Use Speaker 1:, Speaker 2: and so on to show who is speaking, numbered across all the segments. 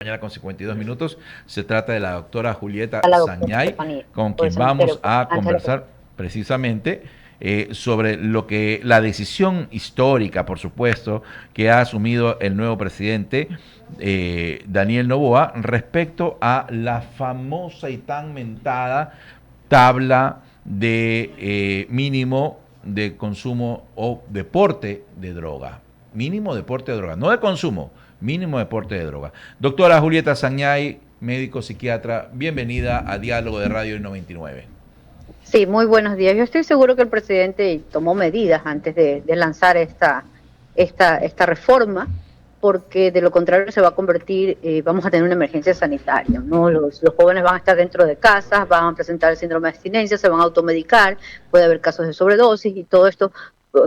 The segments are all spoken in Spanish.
Speaker 1: Mañana con 52 minutos. Se trata de la doctora Julieta
Speaker 2: A la doctora
Speaker 1: Sañay,
Speaker 2: Estefanía,
Speaker 1: con
Speaker 2: por el
Speaker 1: quien
Speaker 2: cementerio,
Speaker 1: vamos
Speaker 2: pues,
Speaker 1: a
Speaker 2: antes de la...
Speaker 1: conversar precisamente sobre lo que la decisión histórica, por supuesto, que ha asumido el nuevo presidente Daniel Noboa respecto a la famosa y tan mentada tabla de mínimo de consumo o deporte de droga. Mínimo deporte de droga, no de consumo, mínimo deporte de droga. Doctora Julieta Sañay, médico psiquiatra, bienvenida a Diálogo de Radio 99.
Speaker 2: Sí, muy buenos días. Yo estoy seguro que el presidente tomó medidas antes de lanzar esta reforma, porque de lo contrario se va a convertir, vamos a tener una emergencia sanitaria, ¿no? Los jóvenes van a estar dentro de casas, van a presentar el síndrome de abstinencia, se van a automedicar, puede haber casos de sobredosis y todo esto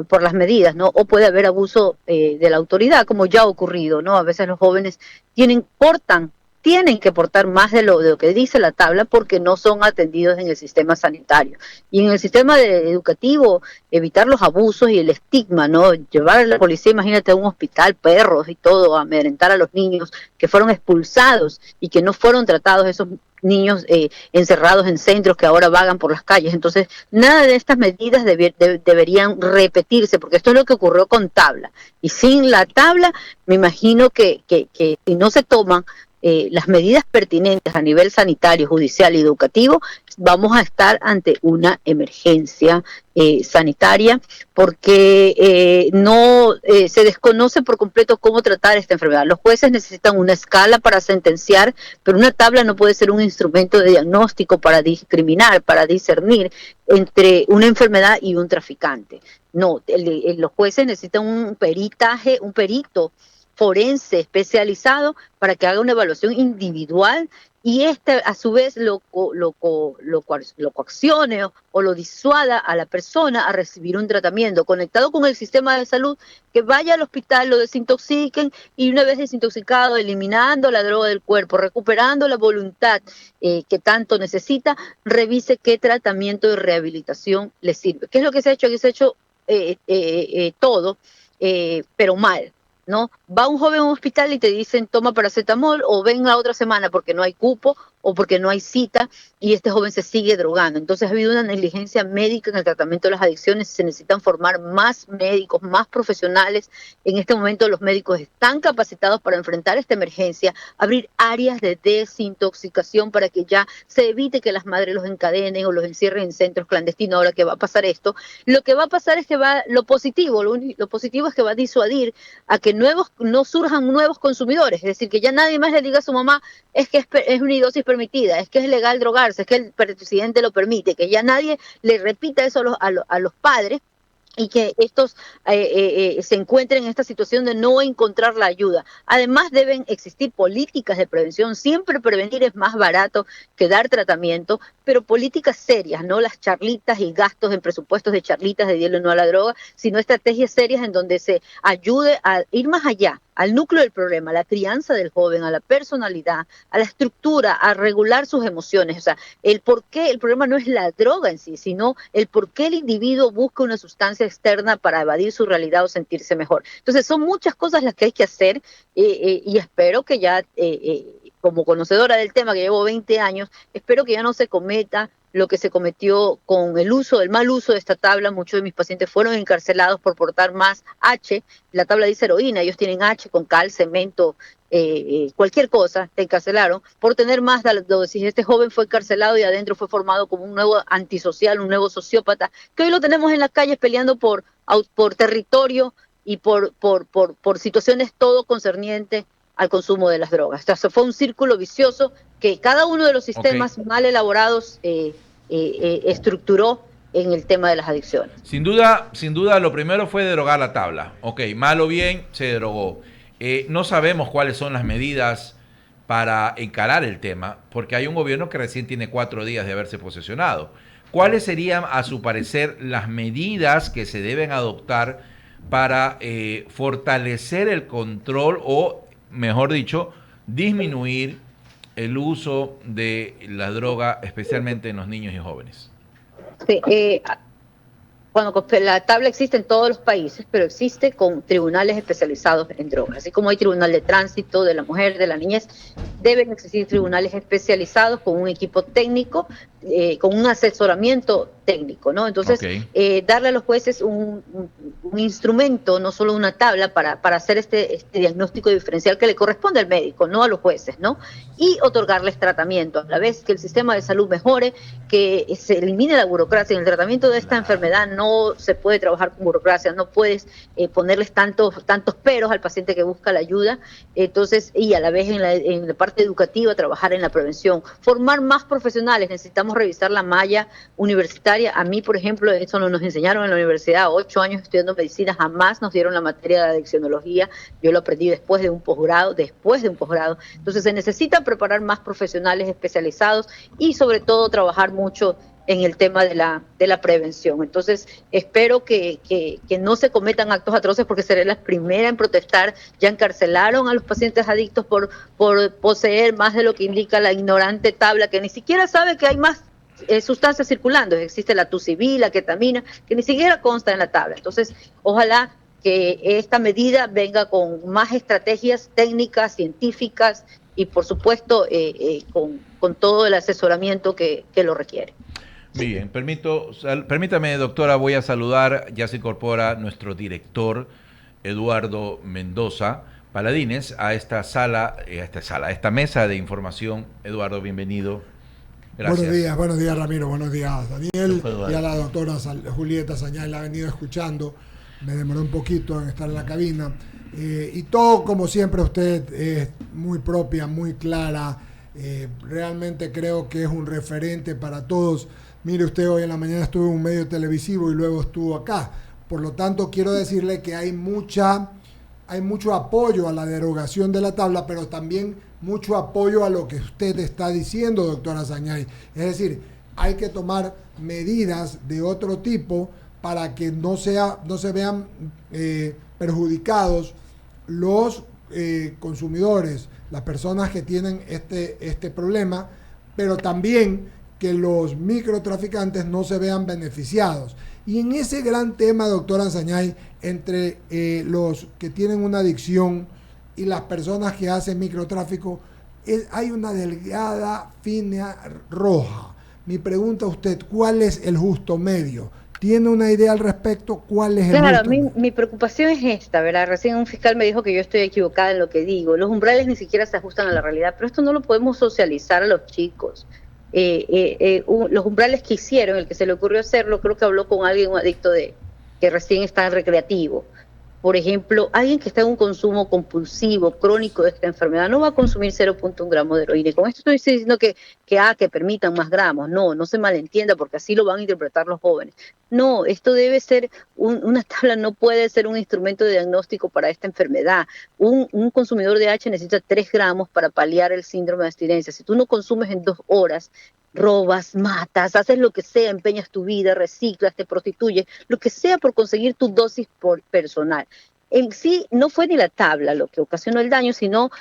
Speaker 2: por las medidas, ¿no? O puede haber abuso de la autoridad, como ya ha ocurrido, ¿no? A veces los jóvenes tienen que portar más de lo que dice la tabla porque no son atendidos en el sistema sanitario. Y en el sistema educativo, evitar los abusos y el estigma, ¿no? Llevar a la policía, imagínate, a un hospital, perros y todo, a amedrentar a los niños que fueron expulsados y que no fueron tratados esos niños encerrados en centros que ahora vagan por las calles. Entonces, nada de estas medidas deberían repetirse, porque esto es lo que ocurrió con tabla. Y sin la tabla, me imagino que si no se toman las medidas pertinentes a nivel sanitario, judicial y educativo, vamos a estar ante una emergencia sanitaria porque no se desconoce por completo cómo tratar esta enfermedad. Los jueces necesitan una escala para sentenciar, pero una tabla no puede ser un instrumento de diagnóstico para discriminar, para discernir entre una enfermedad y un traficante. No, los jueces necesitan un peritaje, un perito forense especializado para que haga una evaluación individual y este a su vez lo coaccione o lo disuada a la persona a recibir un tratamiento conectado con el sistema de salud, que vaya al hospital, lo desintoxiquen y una vez desintoxicado, eliminando la droga del cuerpo, recuperando la voluntad que tanto necesita, revise qué tratamiento de rehabilitación le sirve. ¿Qué es lo que se ha hecho? Aquí se ha hecho todo, pero mal. ¿No? Va un joven a un hospital y te dicen toma paracetamol o venga otra semana porque no hay cupo o porque no hay cita y este joven se sigue drogando. Entonces ha habido una negligencia médica en el tratamiento de las adicciones, se necesitan formar más médicos, más profesionales. En este momento los médicos están capacitados para enfrentar esta emergencia, abrir áreas de desintoxicación para que ya se evite que las madres los encadenen o los encierren en centros clandestinos. Ahora que va a pasar esto, lo que va a pasar es que lo positivo es que va a disuadir a que no surjan nuevos consumidores, es decir, que ya nadie más le diga a su mamá es una dosis permitida, es que es legal drogarse, es que el presidente lo permite, que ya nadie le repita eso a los padres y que estos se encuentren en esta situación de no encontrar la ayuda. Además deben existir políticas de prevención, siempre prevenir es más barato que dar tratamiento, pero políticas serias, no las charlitas y gastos en presupuestos de charlitas de hielo no a la droga, sino estrategias serias en donde se ayude a ir más allá, al núcleo del problema, a la crianza del joven, a la personalidad, a la estructura, a regular sus emociones. O sea, el por qué el problema no es la droga en sí, sino el por qué el individuo busca una sustancia externa para evadir su realidad o sentirse mejor. Entonces, son muchas cosas las que hay que hacer y espero que ya, como conocedora del tema, que llevo 20 años, espero que ya no se cometa lo que se cometió con el mal uso de esta tabla. Muchos de mis pacientes fueron encarcelados por portar más H, la tabla dice heroína, ellos tienen H con cal, cemento, cualquier cosa, te encarcelaron por tener más de la dosis. Este joven fue encarcelado y adentro fue formado como un nuevo antisocial, un nuevo sociópata, que hoy lo tenemos en las calles peleando por territorio y por situaciones todo concernientes al consumo de las drogas. O sea, fue un círculo vicioso que cada uno de los
Speaker 1: Ok.
Speaker 2: sistemas mal elaborados estructuró en el tema de las adicciones.
Speaker 1: Sin duda, lo primero fue derogar la tabla. Ok, mal o bien, se derogó. No sabemos cuáles son las medidas para encarar el tema, porque hay un gobierno que recién tiene 4 días de haberse posesionado. ¿Cuáles serían, a su parecer, las medidas que se deben adoptar para fortalecer el control o, mejor dicho, disminuir el uso de la droga, especialmente en los niños y jóvenes?
Speaker 2: Sí, Cuando la tabla existe en todos los países, pero existe con tribunales especializados en drogas. Así como hay tribunal de tránsito, de la mujer, de la niñez, deben existir tribunales especializados con un equipo técnico, con un asesoramiento técnico, ¿no?
Speaker 1: Ok.
Speaker 2: Entonces, darle a los jueces un instrumento, no solo una tabla, para hacer este diagnóstico diferencial que le corresponde al médico, no a los jueces, ¿no? Y otorgarles tratamiento. A la vez que el sistema de salud mejore, que se elimine la burocracia. En el tratamiento de esta enfermedad no se puede trabajar con burocracia, no puedes ponerles tantos peros al paciente que busca la ayuda. Entonces, y a la vez en la parte educativa, trabajar en la prevención, formar más profesionales. Necesitamos revisar la malla universitaria. A mí, por ejemplo, eso no nos enseñaron en la universidad. 8 años estudiando medicina, jamás nos dieron la materia de adiccionología. Yo lo aprendí después de un posgrado. Entonces, se necesita preparar más profesionales especializados y sobre todo trabajar mucho en el tema de la prevención. Entonces, espero que no se cometan actos atroces, porque seré la primera en protestar. Ya encarcelaron a los pacientes adictos por poseer más de lo que indica la ignorante tabla, que ni siquiera sabe que hay más sustancias circulando. Existe la tucibí, la ketamina, que ni siquiera consta en la tabla. Entonces, ojalá que esta medida venga con más estrategias técnicas, científicas y, por supuesto, con todo el asesoramiento que lo requiere.
Speaker 1: Muy bien, permítame, doctora, voy a saludar, ya se incorpora nuestro director, Eduardo Mendoza Paladines, a esta a esta mesa de información. Eduardo, bienvenido. Gracias.
Speaker 3: Buenos días Ramiro, buenos días Daniel y a la doctora Julieta Sañay, la ha venido escuchando. Me demoré un poquito en estar en la cabina. Y todo, como siempre, usted es muy propia, muy clara. Realmente creo que es un referente para todos. Mire usted, hoy en la mañana estuvo en un medio televisivo y luego estuvo acá. Por lo tanto, quiero decirle que hay mucho apoyo a la derogación de la tabla, pero también mucho apoyo a lo que usted está diciendo, doctora Sañay. Es decir, hay que tomar medidas de otro tipo para que no se vean perjudicados los consumidores, las personas que tienen este problema, pero también que los microtraficantes no se vean beneficiados. Y en ese gran tema, doctora Sañay, entre los que tienen una adicción y las personas que hacen microtráfico, hay una delgada línea roja. Mi pregunta a usted, ¿cuál es el justo medio? ¿Tiene una idea al respecto? ¿Cuál es el justo medio?
Speaker 2: Mi preocupación es esta, ¿verdad? Recién un fiscal me dijo que yo estoy equivocada en lo que digo. Los umbrales ni siquiera se ajustan a la realidad, pero esto no lo podemos socializar a los chicos. Los umbrales que hicieron, el que se le ocurrió hacerlo, creo que habló con alguien, un adicto que recién está en recreativo. Por ejemplo, alguien que está en un consumo compulsivo, crónico de esta enfermedad, no va a consumir 0.1 gramo de heroína. Y con esto estoy diciendo que permitan más gramos. No se malentienda, porque así lo van a interpretar los jóvenes. No, esto debe ser, una tabla no puede ser un instrumento de diagnóstico para esta enfermedad. Un consumidor de H necesita 3 gramos para paliar el síndrome de abstinencia. Si tú no consumes en 2 horas, robas, matas, haces lo que sea, empeñas tu vida, reciclas, te prostituyes, lo que sea por conseguir tu dosis personal. En sí, no fue ni la tabla lo que ocasionó el daño, sino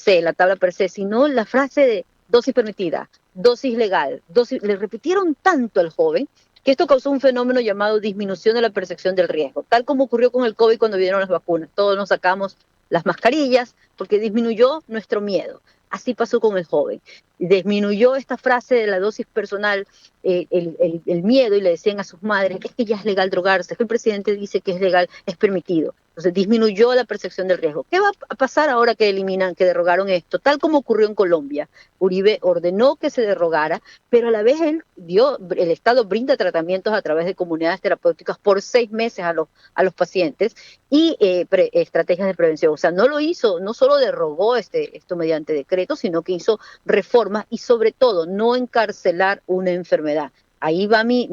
Speaker 2: la tabla per se, sino la frase de dosis permitida, dosis legal, le repitieron tanto al joven que esto causó un fenómeno llamado disminución de la percepción del riesgo, tal como ocurrió con el COVID cuando vinieron las vacunas. Todos nos sacamos las mascarillas porque disminuyó nuestro miedo. Así pasó con el joven. Disminuyó esta frase de la dosis personal, el miedo, y le decían a sus madres, es que ya es legal drogarse, es que el presidente dice que es legal, es permitido. Entonces disminuyó la percepción del riesgo. ¿Qué va a pasar ahora que derogaron esto? Tal como ocurrió en Colombia. Uribe ordenó que se derogara, pero a la vez el Estado brinda tratamientos a través de comunidades terapéuticas por 6 meses a los pacientes y estrategias de prevención. O sea, no lo hizo, no solo derogó esto mediante decreto, sino que hizo reformas y, sobre todo, no encarcelar una enfermedad. Ahí va mi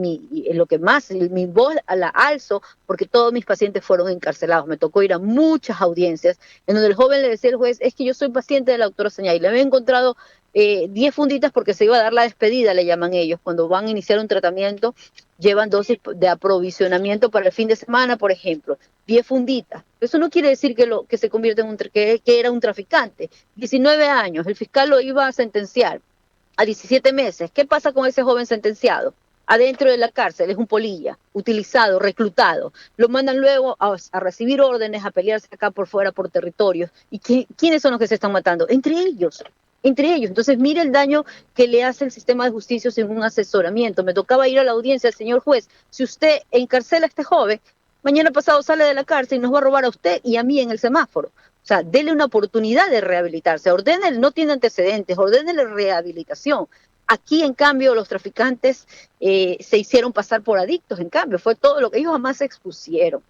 Speaker 2: voz la alzo, porque todos mis pacientes fueron encarcelados. Me tocó ir a muchas audiencias en donde el joven le decía al juez, es que yo soy paciente de la doctora Sañay, le había encontrado 10 funditas porque se iba a dar la despedida, le llaman ellos, cuando van a iniciar un tratamiento, llevan dosis de aprovisionamiento para el fin de semana, por ejemplo, 10 funditas. Eso no quiere decir que se convierte en que era un traficante. 19 años, el fiscal lo iba a sentenciar a 17 meses. ¿Qué pasa con ese joven sentenciado? adentro de la cárcel, es un polilla, utilizado, reclutado. Lo mandan luego a recibir órdenes, a pelearse acá por fuera, por territorios. ¿Y quiénes son los que se están matando? Entre ellos. Entre ellos. Entonces, mire el daño que le hace el sistema de justicia sin un asesoramiento. Me tocaba ir a la audiencia, señor juez, si usted encarcela a este joven, mañana pasado sale de la cárcel y nos va a robar a usted y a mí en el semáforo. O sea, dele una oportunidad de rehabilitarse. Ordénele, no tiene antecedentes, ordénele rehabilitación. Aquí, en cambio, los traficantes se hicieron pasar por adictos, en cambio, fue todo lo que ellos jamás se expusieron.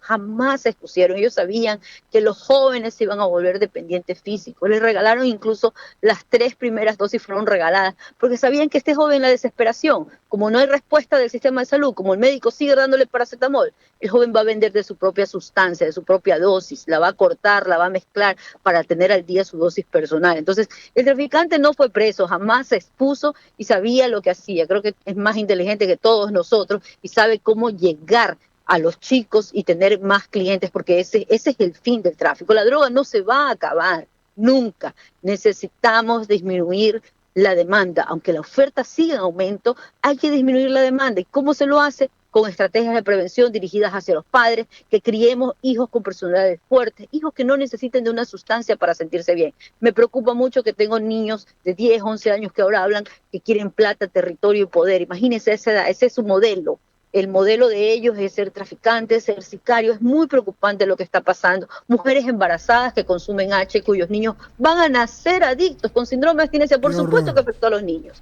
Speaker 2: Ellos sabían que los jóvenes se iban a volver dependientes físicos. Les regalaron incluso las 3 primeras dosis fueron regaladas, porque sabían que este joven, la desesperación, como no hay respuesta del sistema de salud, como el médico sigue dándole paracetamol, el joven va a vender de su propia sustancia, de su propia dosis, la va a cortar, la va a mezclar para tener al día su dosis personal. Entonces, el traficante no fue preso, jamás se expuso y sabía lo que hacía. Creo que es más inteligente que todos nosotros y sabe cómo llegar a los chicos y tener más clientes, porque ese es el fin del tráfico. La droga no se va a acabar, nunca. Necesitamos disminuir la demanda. Aunque la oferta siga en aumento, hay que disminuir la demanda. ¿Y cómo se lo hace? Con estrategias de prevención dirigidas hacia los padres, que criemos hijos con personalidades fuertes, hijos que no necesiten de una sustancia para sentirse bien. Me preocupa mucho que tengo niños de 10, 11 años que ahora hablan que quieren plata, territorio y poder. Imagínense esa edad, ese es su modelo. El modelo de ellos es ser traficantes, ser sicarios. Es muy preocupante lo que está pasando. Mujeres embarazadas que consumen H, cuyos niños van a nacer adictos con síndrome de abstinencia. Por supuesto que afectó a los niños.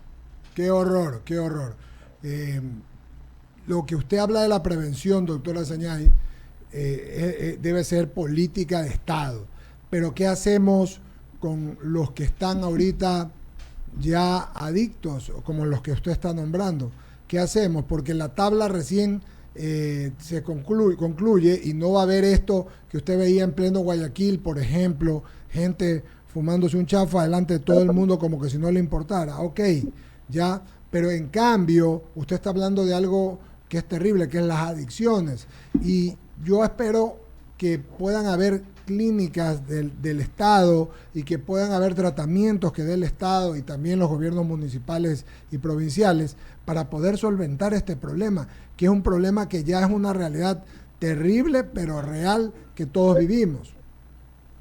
Speaker 3: Qué horror, qué horror. Lo que usted habla de la prevención, doctora Sañay, debe ser política de Estado. Pero ¿qué hacemos con los que están ahorita ya adictos, como los que usted está nombrando? ¿Qué hacemos? Porque la tabla recién se concluye y no va a haber esto que usted veía en pleno Guayaquil, por ejemplo, gente fumándose un chafa delante de todo el mundo como que si no le importara. Ok, ya, pero en cambio usted está hablando de algo que es terrible, que es las adicciones. Y yo espero que puedan haber clínicas del Estado y que puedan haber tratamientos que dé el Estado y también los gobiernos municipales y provinciales para poder solventar este problema, que es un problema que ya es una realidad terrible, pero real, que todos vivimos.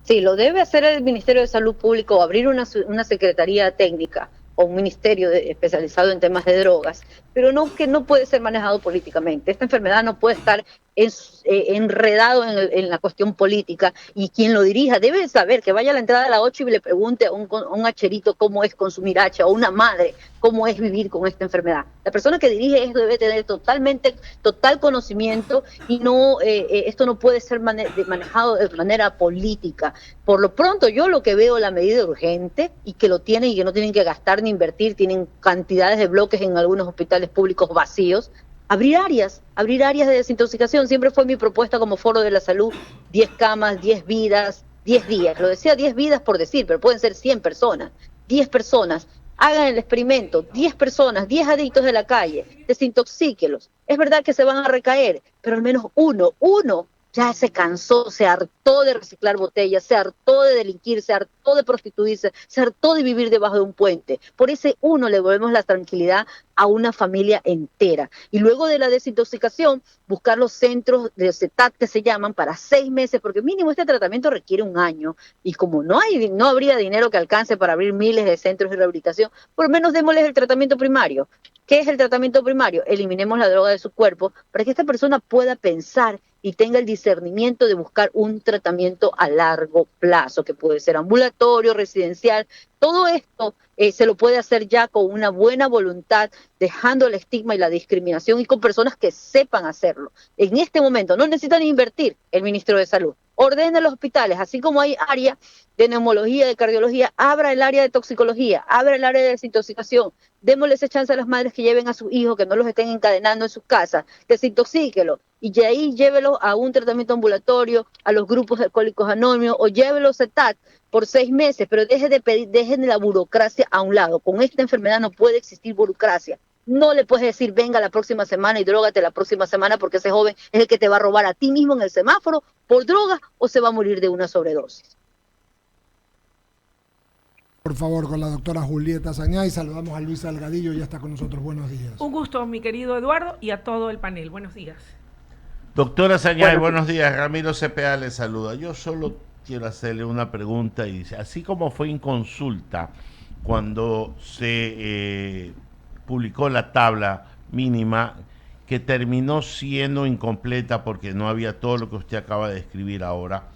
Speaker 2: Sí, lo debe hacer el Ministerio de Salud Pública o abrir una secretaría técnica o un ministerio especializado en temas de drogas, pero no que no puede ser manejado políticamente. Esta enfermedad no puede estar enredado en la cuestión política, y quien lo dirija debe saber, que vaya a la entrada a las 8 y le pregunte a un hacherito cómo es consumir hacha, o una madre cómo es vivir con esta enfermedad. La persona que dirige esto debe tener total conocimiento, y no esto no puede ser manejado de manera política. Por lo pronto, yo lo que veo, la medida urgente, y que lo tienen y que no tienen que gastar ni invertir, tienen cantidades de bloques en algunos hospitales públicos vacíos. Abrir áreas de desintoxicación, siempre fue mi propuesta como Foro de la Salud: 10 camas, 10 vidas, 10 días. Lo decía 10 vidas por decir, pero pueden ser 100 personas, 10 personas. Hagan el experimento, 10 personas, 10 adictos de la calle, desintoxíquelos. Es verdad que se van a recaer, pero al menos uno ya se cansó, se hartó de reciclar botellas, se hartó de delinquir, se hartó de prostituirse, se hartó de vivir debajo de un puente. Por ese uno le volvemos la tranquilidad a una familia entera. Y luego de la desintoxicación, buscar los centros de CETAT, que se llaman, para 6 meses, porque mínimo este tratamiento requiere 1 año. Y como no habría dinero que alcance para abrir miles de centros de rehabilitación, por lo menos démosles el tratamiento primario. ¿Qué es el tratamiento primario? Eliminemos la droga de su cuerpo para que esta persona pueda pensar y tenga el discernimiento de buscar un tratamiento a largo plazo, que puede ser ambulatorio, residencial. Todo esto se lo puede hacer ya con una buena voluntad, dejando el estigma y la discriminación, y con personas que sepan hacerlo. En este momento no necesitan invertir el Ministro de Salud. Ordene los hospitales, así como hay área de neumología, de cardiología, abra el área de toxicología, abra el área de desintoxicación. Démosle esa chance a las madres que lleven a sus hijos, que no los estén encadenando en sus casas, desintoxíquelos, y de ahí llévelos a un tratamiento ambulatorio, a los grupos de alcohólicos anónimos, o llévelos a CETAT por 6 meses, pero dejen la burocracia a un lado. Con esta enfermedad no puede existir burocracia. No le puedes decir, venga la próxima semana y drógate la próxima semana, porque ese joven es el que te va a robar a ti mismo en el semáforo por droga, o se va a morir de una sobredosis.
Speaker 3: Por favor, con la doctora Julieta Sañay. Saludamos a Luis Salgadillo, ya está con nosotros. Buenos días.
Speaker 4: Un gusto, mi querido Eduardo, y a todo el panel. Buenos días.
Speaker 5: Doctora Sañay, buenos días. Ramiro Cepeda le saluda. Yo solo quiero hacerle una pregunta. Y así como fue en consulta cuando se publicó la tabla mínima, que terminó siendo incompleta porque no había todo lo que usted acaba de escribir ahora,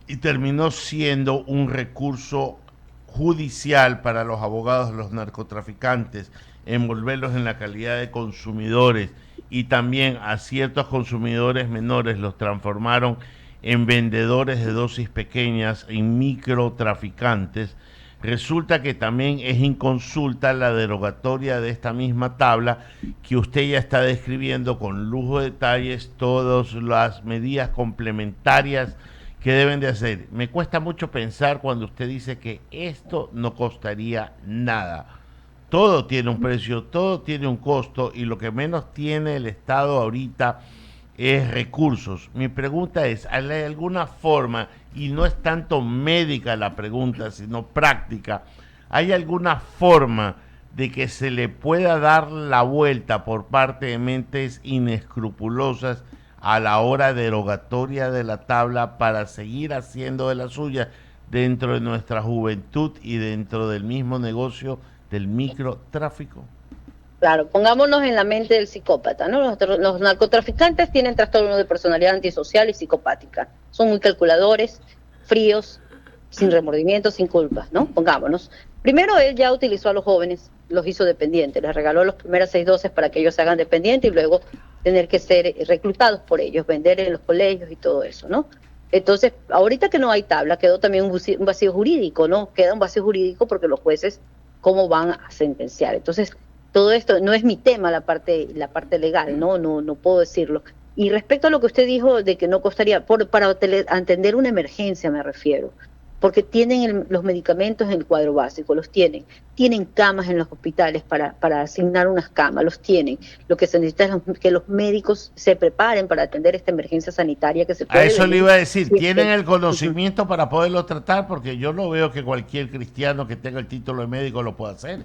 Speaker 5: y terminó siendo un recurso judicial para los abogados de los narcotraficantes, envolverlos en la calidad de consumidores, y también a ciertos consumidores menores los transformaron en vendedores de dosis pequeñas, en microtraficantes. Resulta que también es inconsulta la derogatoria de esta misma tabla que usted ya está describiendo con lujo de detalles todas las medidas complementarias que deben de hacer. Me cuesta mucho pensar cuando usted dice que esto no costaría nada. Todo tiene un precio, todo tiene un costo, y lo que menos tiene el Estado ahorita es recursos. Mi pregunta es, ¿hay alguna forma, y no es tanto médica la pregunta, sino práctica, ¿hay alguna forma de que se le pueda dar la vuelta por parte de mentes inescrupulosas a la hora derogatoria de la tabla para seguir haciendo de la suya dentro de nuestra juventud y dentro del mismo negocio del microtráfico?
Speaker 2: Claro, pongámonos en la mente del psicópata, ¿no? Los narcotraficantes tienen trastornos de personalidad antisocial y psicopática. Son muy calculadores, fríos, sin remordimiento, sin culpa, ¿no? Pongámonos. Primero, él ya utilizó a los jóvenes, los hizo dependientes, les regaló las primeras 6 dosis para que ellos se hagan dependientes y luego tener que ser reclutados por ellos, vender en los colegios y todo eso, ¿no? Entonces, ahorita que no hay tabla, quedó también un vacío jurídico, ¿no? Queda un vacío jurídico porque los jueces, ¿cómo van a sentenciar? Entonces, todo esto no es mi tema, la parte legal, no puedo decirlo. Y respecto a lo que usted dijo de que no costaría, para atender una emergencia me refiero, porque tienen los medicamentos en el cuadro básico, los tienen camas en los hospitales para asignar unas camas, los tienen. Lo que se necesita es que los médicos se preparen para atender esta emergencia sanitaria que se puede.
Speaker 5: A eso le iba a decir,
Speaker 2: Sí,
Speaker 5: ¿tienen el conocimiento para poderlo tratar? Porque yo no veo que cualquier cristiano que tenga el título de médico lo pueda hacer.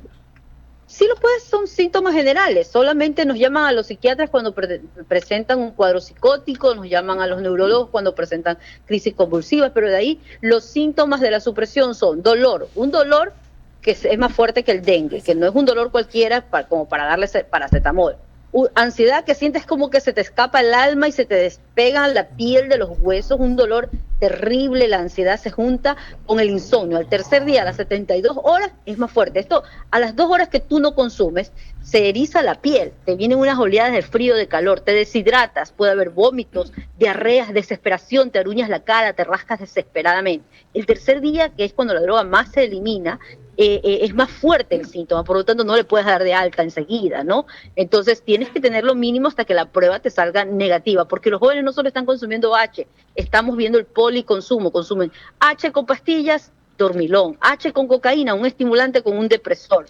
Speaker 2: Sí lo puedes, son síntomas generales, solamente nos llaman a los psiquiatras cuando presentan un cuadro psicótico, nos llaman a los neurólogos cuando presentan crisis convulsivas, pero de ahí los síntomas de la supresión son dolor, un dolor que es más fuerte que el dengue, que no es un dolor cualquiera como para darle paracetamol. Ansiedad, que sientes como que se te escapa el alma y se te despega la piel de los huesos, un dolor terrible. La ansiedad se junta con el insomnio. Al tercer día, a las 72 horas, es más fuerte. Esto, a las 2 horas que tú no consumes, se eriza la piel, te vienen unas oleadas de frío, de calor, te deshidratas, puede haber vómitos, diarreas, desesperación, te aruñas la cara, te rascas desesperadamente. El tercer día, que es cuando la droga más se elimina, es más fuerte el síntoma, por lo tanto no le puedes dar de alta enseguida, ¿no? Entonces tienes que tenerlo mínimo hasta que la prueba te salga negativa, porque los jóvenes no solo están consumiendo H, estamos viendo el policonsumo, consumen H con pastillas, dormilón, H con cocaína, un estimulante con un depresor,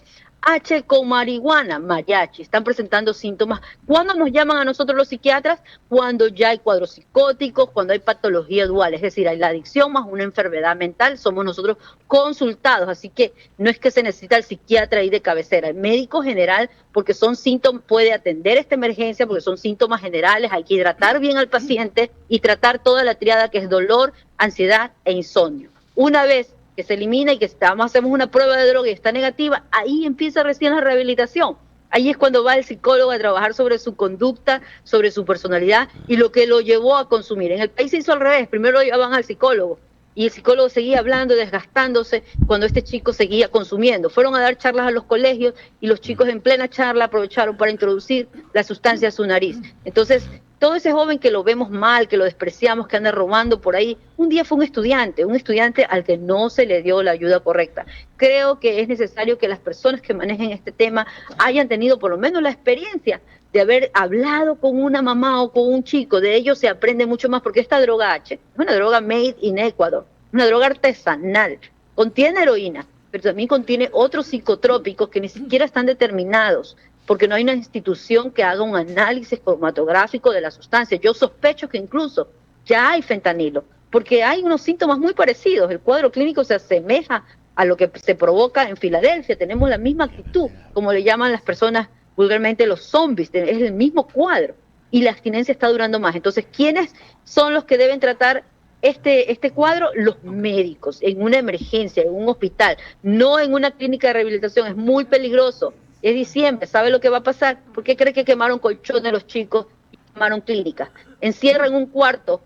Speaker 2: H con marihuana, mariachi, están presentando síntomas. ¿Cuándo nos llaman a nosotros los psiquiatras? Cuando ya hay cuadros psicóticos, cuando hay patología dual, es decir, hay la adicción más una enfermedad mental, somos nosotros consultados, así que no es que se necesita el psiquiatra ahí de cabecera, el médico general, porque son síntomas, puede atender esta emergencia, porque son síntomas generales, hay que hidratar bien al paciente y tratar toda la triada que es dolor, ansiedad e insomnio. Una vez que se elimina y que hacemos una prueba de droga y está negativa, ahí empieza recién la rehabilitación. Ahí es cuando va el psicólogo a trabajar sobre su conducta, sobre su personalidad y lo que lo llevó a consumir. En el país se hizo al revés, primero lo llevaban al psicólogo y el psicólogo seguía hablando, desgastándose cuando este chico seguía consumiendo. Fueron a dar charlas a los colegios y los chicos en plena charla aprovecharon para introducir la sustancia a su nariz. Entonces, todo ese joven que lo vemos mal, que lo despreciamos, que anda robando por ahí, un día fue un estudiante al que no se le dio la ayuda correcta. Creo que es necesario que las personas que manejen este tema hayan tenido por lo menos la experiencia de haber hablado con una mamá o con un chico. De ellos se aprende mucho más, porque esta droga H es una droga made in Ecuador, una droga artesanal, contiene heroína, pero también contiene otros psicotrópicos que ni siquiera están determinados, porque no hay una institución que haga un análisis cromatográfico de la sustancia. Yo sospecho que incluso ya hay fentanilo, porque hay unos síntomas muy parecidos, el cuadro clínico se asemeja a lo que se provoca en Filadelfia. Tenemos la misma actitud, como le llaman las personas vulgarmente los zombies, es el mismo cuadro y la abstinencia está durando más. Entonces, ¿quiénes son los que deben tratar este cuadro? Los médicos, en una emergencia, en un hospital, no en una clínica de rehabilitación. Es muy peligroso. Es diciembre, ¿sabe lo que va a pasar? ¿Por qué cree que quemaron colchones los chicos y quemaron clínicas? Encierran un cuarto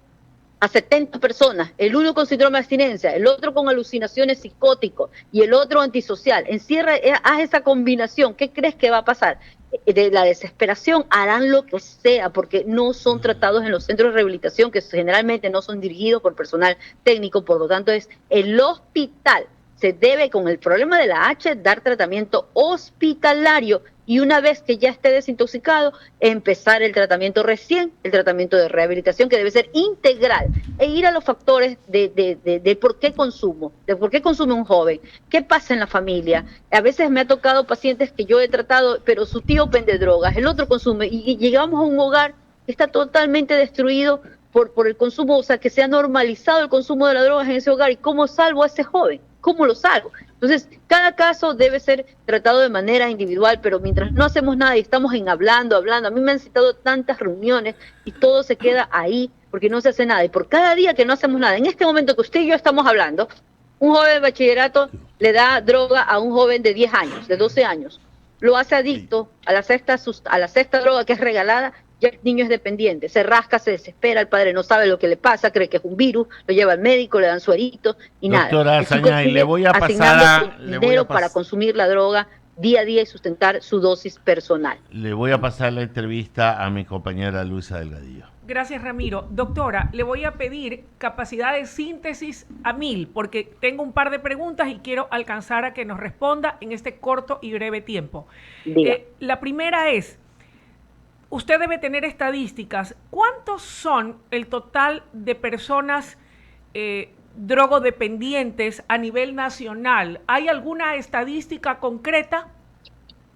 Speaker 2: a 70 personas, el uno con síndrome de abstinencia, el otro con alucinaciones psicóticos y el otro antisocial. Encierra, haz esa combinación. ¿Qué crees que va a pasar? De la desesperación harán lo que sea, porque no son tratados en los centros de rehabilitación, que generalmente no son dirigidos por personal técnico. Por lo tanto, es el hospital. Se debe, con el problema de la H, dar tratamiento hospitalario y una vez que ya esté desintoxicado, empezar el tratamiento el tratamiento de rehabilitación, que debe ser integral, e ir a los factores de por qué consumo, de por qué consume un joven, qué pasa en la familia. A veces me ha tocado pacientes que yo he tratado, pero su tío vende drogas, el otro consume, y llegamos a un hogar que está totalmente destruido por el consumo, o sea, que se ha normalizado el consumo de las drogas en ese hogar. ¿Y cómo salvo a ese joven? ¿Cómo lo salvo? Entonces, cada caso debe ser tratado de manera individual, pero mientras no hacemos nada y estamos hablando, a mí me han citado tantas reuniones y todo se queda ahí porque no se hace nada. Y por cada día que no hacemos nada, en este momento que usted y yo estamos hablando, un joven de bachillerato le da droga a un joven de 10 años, de 12 años, lo hace adicto a la sexta droga que es regalada. Ya el niño es dependiente, se rasca, se desespera, el padre no sabe lo que le pasa, cree que es un virus, lo lleva al médico, le dan suerito y
Speaker 5: Doctora
Speaker 2: nada.
Speaker 5: Azañay, le voy a pasar
Speaker 2: dinero para consumir la droga día a día y sustentar su dosis personal.
Speaker 5: Le voy a pasar la entrevista a mi compañera Luisa Delgadillo.
Speaker 4: Gracias, Ramiro. Doctora, le voy a pedir capacidad de síntesis a 1000, porque tengo un par de preguntas y quiero alcanzar a que nos responda en este corto y breve tiempo. La primera es, usted debe tener estadísticas. ¿Cuántos son el total de personas drogodependientes a nivel nacional? ¿Hay alguna estadística concreta?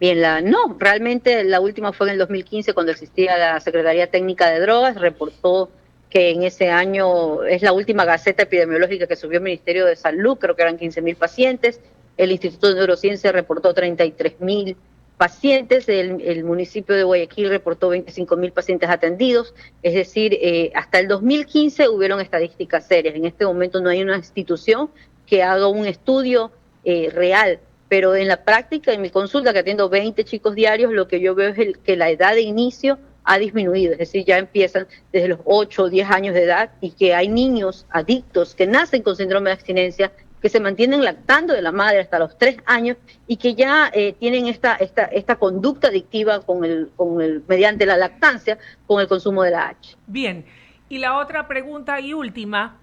Speaker 2: Bien, no, realmente la última fue en el 2015, cuando existía la Secretaría Técnica de Drogas, reportó que en ese año, es la última gaceta epidemiológica que subió el Ministerio de Salud, creo que eran 15.000 pacientes, el Instituto de Neurociencia reportó 33.000 pacientes, el municipio de Guayaquil reportó 25.000 pacientes atendidos, es decir, hasta el 2015 hubieron estadísticas serias. En este momento no hay una institución que haga un estudio real, pero en la práctica, en mi consulta, que atiendo 20 chicos diarios, lo que yo veo es que la edad de inicio ha disminuido, es decir, ya empiezan desde los 8 o 10 años de edad, y que hay niños adictos que nacen con síndrome de abstinencia, que se mantienen lactando de la madre hasta los 3 años y que ya tienen esta conducta adictiva mediante la lactancia con el consumo de la H.
Speaker 4: Bien, y la otra pregunta y última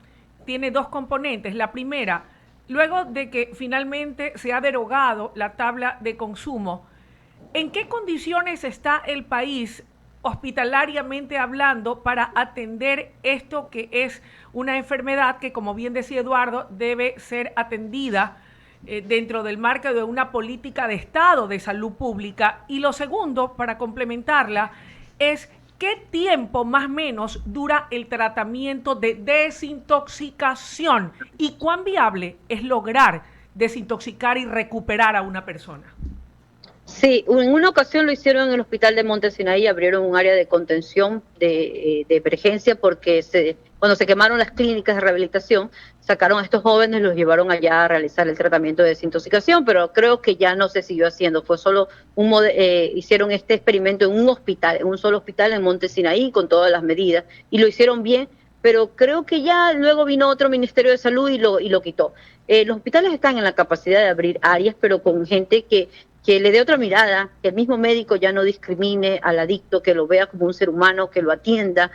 Speaker 4: tiene dos componentes. La primera, luego de que finalmente se ha derogado la tabla de consumo, ¿en qué condiciones está el país hospitalariamente hablando para atender esto, que es una enfermedad que, como bien decía Eduardo, debe ser atendida dentro del marco de una política de Estado de salud pública? Y lo segundo, para complementarla, es ¿qué tiempo más o menos dura el tratamiento de desintoxicación y cuán viable es lograr desintoxicar y recuperar a una persona?
Speaker 2: Sí, en una ocasión lo hicieron en el hospital de Monte Sinaí, abrieron un área de contención de emergencia porque cuando se quemaron las clínicas de rehabilitación, sacaron a estos jóvenes, los llevaron allá a realizar el tratamiento de desintoxicación, pero creo que ya no se siguió haciendo, fue solo hicieron este experimento en un hospital, en un solo hospital en Monte Sinaí, con todas las medidas, y lo hicieron bien, pero creo que ya luego vino otro Ministerio de Salud y lo quitó. Los hospitales están en la capacidad de abrir áreas, pero con gente que le dé otra mirada, que el mismo médico ya no discrimine al adicto, que lo vea como un ser humano, que lo atienda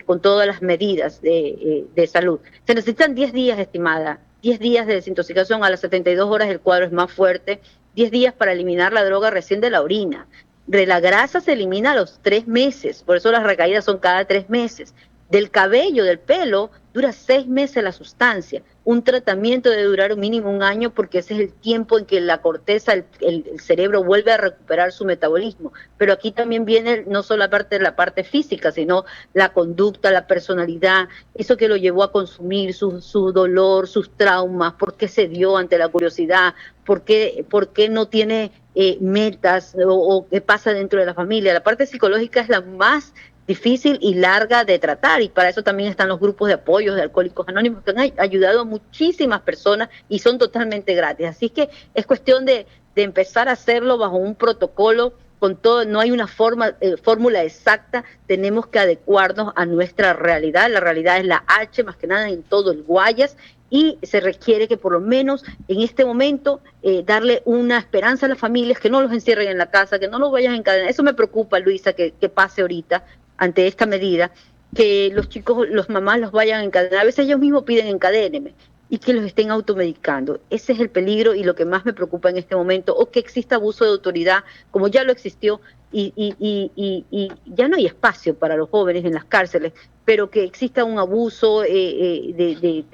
Speaker 2: con todas las medidas de salud. Se necesitan 10 días, estimada, 10 días de desintoxicación. A las 72 horas el cuadro es más fuerte, 10 días para eliminar la droga recién de la orina. De la grasa se elimina a los 3 meses, por eso las recaídas son cada 3 meses. Del cabello, del pelo, dura 6 meses la sustancia. Un tratamiento debe durar un mínimo 1 año porque ese es el tiempo en que la corteza, el cerebro vuelve a recuperar su metabolismo. Pero aquí también viene no solo la parte física, sino la conducta, la personalidad, eso que lo llevó a consumir, su dolor, sus traumas, por qué se dio ante la curiosidad, por qué no tiene metas o qué pasa dentro de la familia. La parte psicológica es la más difícil y larga de tratar, y para eso también están los grupos de apoyo de Alcohólicos Anónimos que han ayudado a muchísimas personas y son totalmente gratis. Así que es cuestión de empezar a hacerlo bajo un protocolo con todo. No hay una fórmula exacta, tenemos que adecuarnos a nuestra realidad. La realidad es la H, más que nada en todo el Guayas, y se requiere que por lo menos en este momento darle una esperanza a las familias, que no los encierren en la casa, que no los vayan a encadenar. Eso me preocupa, Luisa, que pase ahorita ante esta medida, que los chicos, los mamás los vayan a encadenar. A veces ellos mismos piden encadénenme, y que los estén automedicando. Ese es el peligro y lo que más me preocupa en este momento, o que exista abuso de autoridad, como ya lo existió, y ya no hay espacio para los jóvenes en las cárceles, pero que exista un abuso de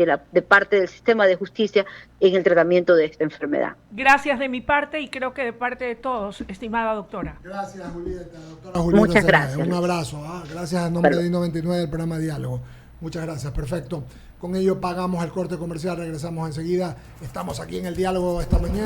Speaker 2: parte del sistema de justicia en el tratamiento de esta enfermedad.
Speaker 4: Gracias de mi parte y creo que de parte de todos, estimada doctora.
Speaker 3: Gracias, Julieta. Doctora Julieta
Speaker 2: Muchas
Speaker 3: Zelaya.
Speaker 2: gracias.
Speaker 3: Un abrazo. Gracias en nombre de I99 del programa Diálogo. Muchas gracias, perfecto. Con ello pagamos el corte comercial, regresamos enseguida. Estamos aquí en el Diálogo esta mañana.